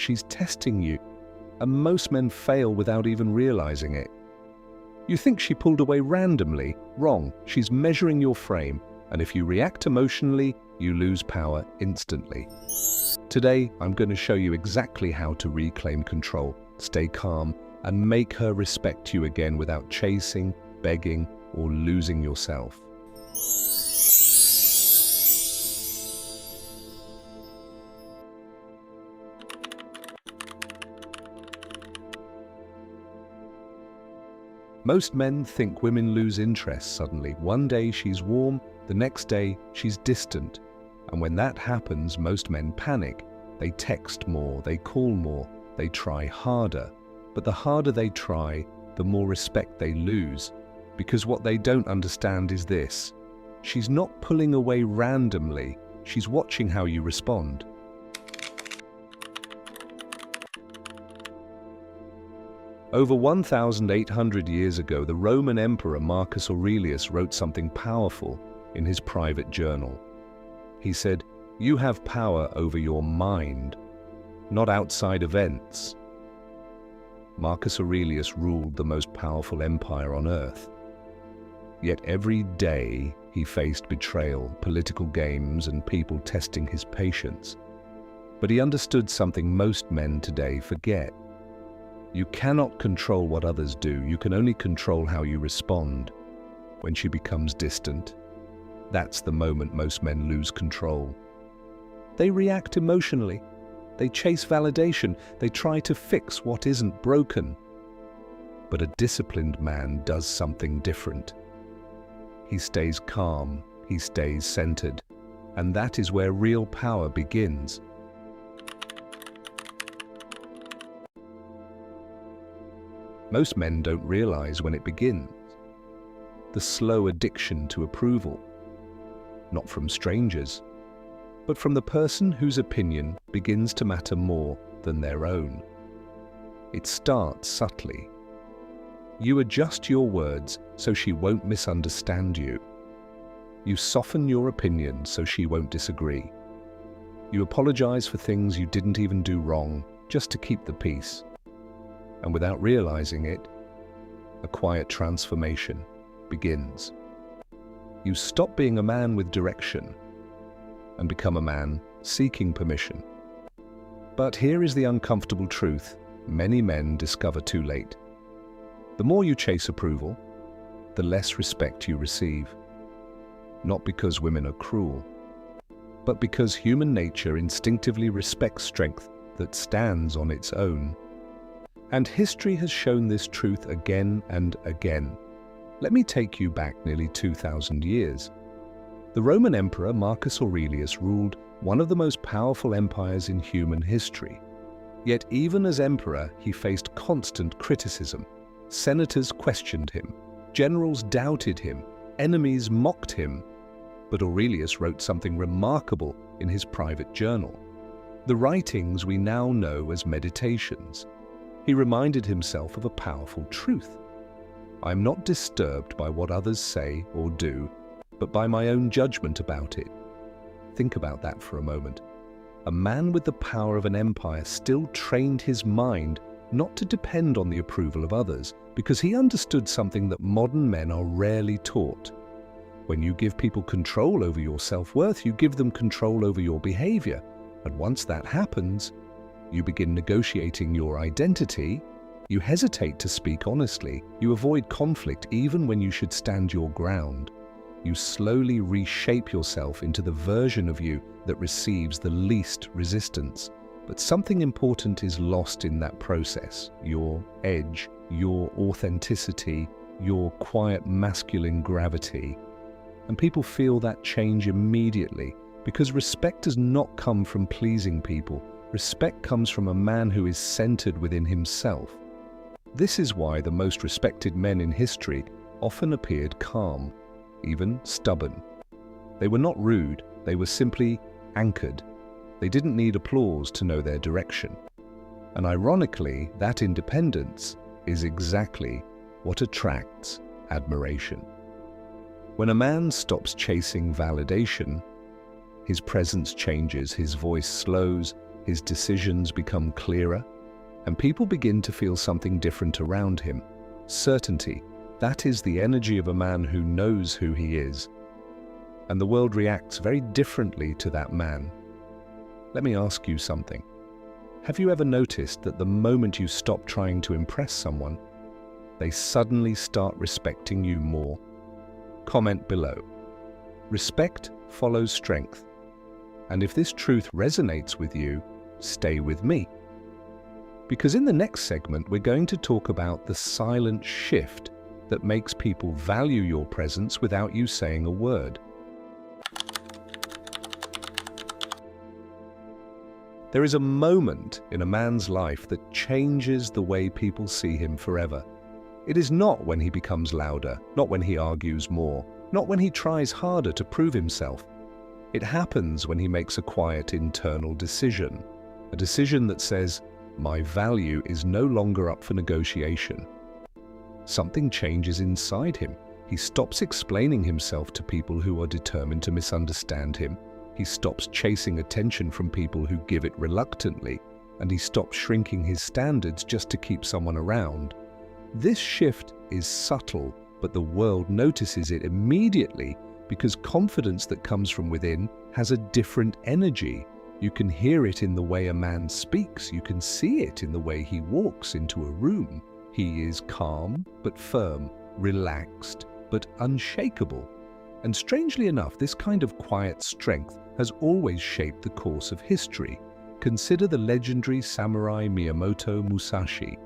she's testing you, and most men fail without even realizing it. You think she pulled away randomly? Wrong. She's measuring your frame, and if you react emotionally, you lose power instantly. Today, I'm going to show you exactly how to reclaim control, stay calm, and make her respect you again without chasing, begging, or losing yourself. Most men think women lose interest suddenly. One day she's warm, the next day she's distant. And when that happens, most men panic. They text more, they call more, they try harder. But the harder they try, the more respect they lose. Because what they don't understand is this: she's not pulling away randomly, she's watching how you respond. Over 1,800 years ago, the Roman Emperor Marcus Aurelius wrote something powerful in his private journal. He said, "You have power over your mind, not outside events." Marcus Aurelius ruled the most powerful empire on earth. Yet every day he faced betrayal, political games, and people testing his patience. But he understood something most men today forget. You cannot control what others do, you can only control how you respond. When she becomes distant, that's the moment most men lose control. They react emotionally, they chase validation, they try to fix what isn't broken. But a disciplined man does something different. He stays calm, he stays centered, and that is where real power begins. Most men don't realize when it begins. The slow addiction to approval, not from strangers, but from the person whose opinion begins to matter more than their own. It starts subtly. You adjust your words so she won't misunderstand you. You soften your opinion so she won't disagree. You apologize for things you didn't even do wrong just to keep the peace. And without realizing it, a quiet transformation begins. You stop being a man with direction and become a man seeking permission. But here is the uncomfortable truth many men discover too late. The more you chase approval, the less respect you receive. Not because women are cruel, but because human nature instinctively respects strength that stands on its own. And history has shown this truth again and again. Let me take you back nearly 2,000 years. The Roman Emperor Marcus Aurelius ruled one of the most powerful empires in human history. Yet even as emperor, he faced constant criticism. Senators questioned him, generals doubted him, enemies mocked him. But Aurelius wrote something remarkable in his private journal. The writings we now know as Meditations. He reminded himself of a powerful truth. I am not disturbed by what others say or do, but by my own judgment about it. Think about that for a moment. A man with the power of an empire still trained his mind not to depend on the approval of others, because he understood something that modern men are rarely taught. When you give people control over your self-worth, you give them control over your behavior. And once that happens, you begin negotiating your identity, you hesitate to speak honestly, you avoid conflict even when you should stand your ground. You slowly reshape yourself into the version of you that receives the least resistance. But something important is lost in that process: your edge, your authenticity, your quiet masculine gravity. And people feel that change immediately, because respect does not come from pleasing people. Respect comes from a man who is centered within himself. This is why the most respected men in history often appeared calm, even stubborn. They were not rude, they were simply anchored. They didn't need applause to know their direction. And ironically, that independence is exactly what attracts admiration. When a man stops chasing validation, his presence changes, his voice slows, his decisions become clearer, and people begin to feel something different around him. Certainty, that is the energy of a man who knows who he is. And the world reacts very differently to that man. Let me ask you something. Have you ever noticed that the moment you stop trying to impress someone, they suddenly start respecting you more? Comment below. Respect follows strength. And if this truth resonates with you, stay with me. Because in the next segment, we're going to talk about the silent shift that makes people value your presence without you saying a word. There is a moment in a man's life that changes the way people see him forever. It is not when he becomes louder, not when he argues more, not when he tries harder to prove himself. It happens when he makes a quiet internal decision, a decision that says, "My value is no longer up for negotiation." Something changes inside him. He stops explaining himself to people who are determined to misunderstand him. He stops chasing attention from people who give it reluctantly, and he stops shrinking his standards just to keep someone around. This shift is subtle, but the world notices it immediately because confidence that comes from within has a different energy. You can hear it in the way a man speaks. You can see it in the way he walks into a room. He is calm but firm, relaxed but unshakable. And strangely enough, this kind of quiet strength has always shaped the course of history. Consider the legendary samurai Miyamoto Musashi.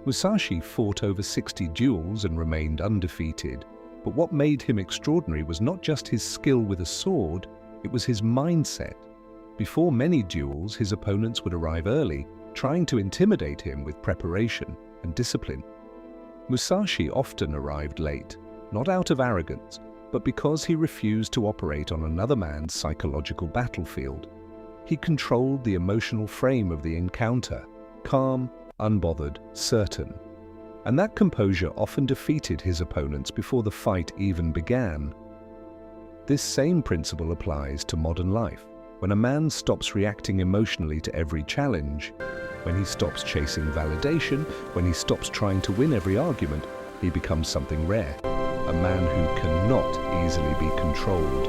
Musashi fought over 60 duels and remained undefeated. But what made him extraordinary was not just his skill with a sword, it was his mindset. Before many duels, his opponents would arrive early, trying to intimidate him with preparation and discipline. Musashi often arrived late, not out of arrogance, but because he refused to operate on another man's psychological battlefield. He controlled the emotional frame of the encounter, calm, unbothered, certain. And that composure often defeated his opponents before the fight even began. This same principle applies to modern life. When a man stops reacting emotionally to every challenge, when he stops chasing validation, when he stops trying to win every argument, he becomes something rare. A man who cannot easily be controlled.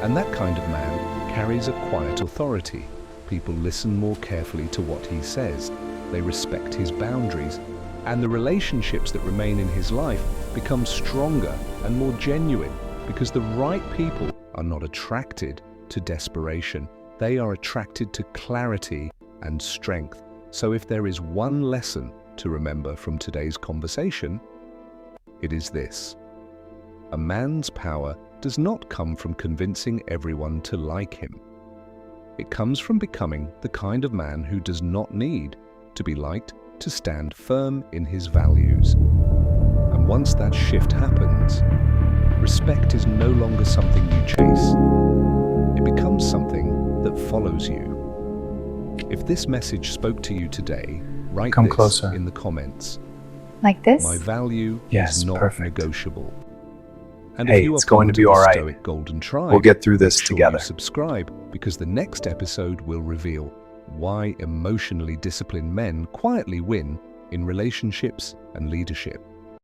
And that kind of man carries a quiet authority. People listen more carefully to what he says. They respect his boundaries. And the relationships that remain in his life become stronger and more genuine because the right people are not attracted to desperation. They are attracted to clarity and strength. So if there is one lesson to remember from today's conversation, it is this. A man's power does not come from convincing everyone to like him. It comes from becoming the kind of man who does not need to be liked to stand firm in his values. And once that shift happens, respect is no longer something you chase. It becomes something that follows you. If this message spoke to you today, write Come this closer. in the comments. Like this? My value Yes, is not perfect. negotiable. And Hey, if you it's are going to part be of all the right. Stoic Golden Tribe, We'll get through this make sure together. you subscribe, because the next episode will reveal why emotionally disciplined men quietly win in relationships and leadership.